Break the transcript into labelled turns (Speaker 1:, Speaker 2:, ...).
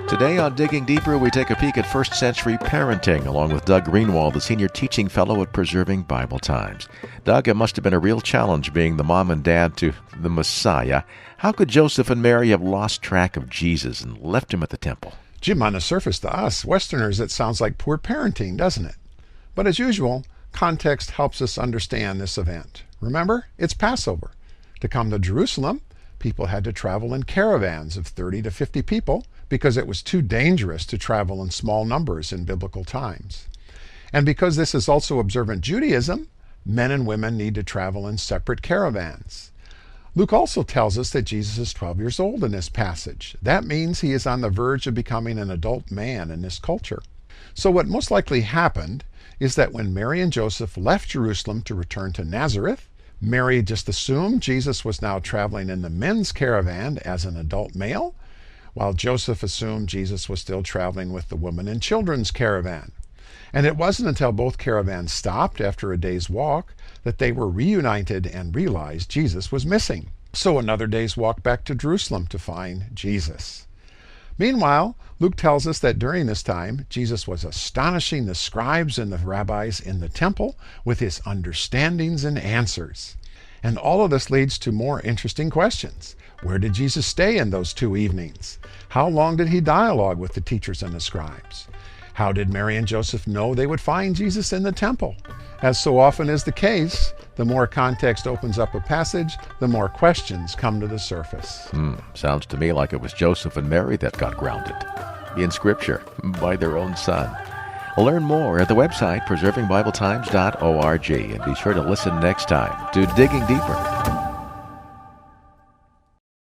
Speaker 1: Today on Digging Deeper, we take a peek at first century parenting along with Doug Greenwald, the senior teaching fellow at Preserving Bible Times. Doug, it must have been a real challenge being the mom and dad to the Messiah. How could Joseph and Mary have lost track of Jesus and left him at the temple?
Speaker 2: Jim, on the surface to us, Westerners, it sounds like poor parenting, doesn't it? But as usual, context helps us understand this event. Remember, it's Passover. To come to Jerusalem, people had to travel in caravans of 30 to 50 people because it was too dangerous to travel in small numbers in biblical times. And because this is also observant Judaism, men and women need to travel in separate caravans. Luke also tells us that Jesus is 12 years old in this passage. That means he is on the verge of becoming an adult man in this culture. So what most likely happened is that when Mary and Joseph left Jerusalem to return to Nazareth, Mary just assumed Jesus was now traveling in the men's caravan as an adult male, while Joseph assumed Jesus was still traveling with the women and children's caravan. And it wasn't until both caravans stopped after a day's walk that they were reunited and realized Jesus was missing. So another day's walk back to Jerusalem to find Jesus. Meanwhile, Luke tells us that during this time, Jesus was astonishing the scribes and the rabbis in the temple with his understandings and answers. And all of this leads to more interesting questions. Where did Jesus stay in those 2 evenings? How long did he dialogue with the teachers and the scribes? How did Mary and Joseph know they would find Jesus in the temple? As so often is the case, the more context opens up a passage, the more questions come to the surface.
Speaker 1: Sounds to me like it was Joseph and Mary that got grounded in Scripture by their own son. Learn more at the website preservingbibletimes.org, and be sure to listen next time to Digging Deeper.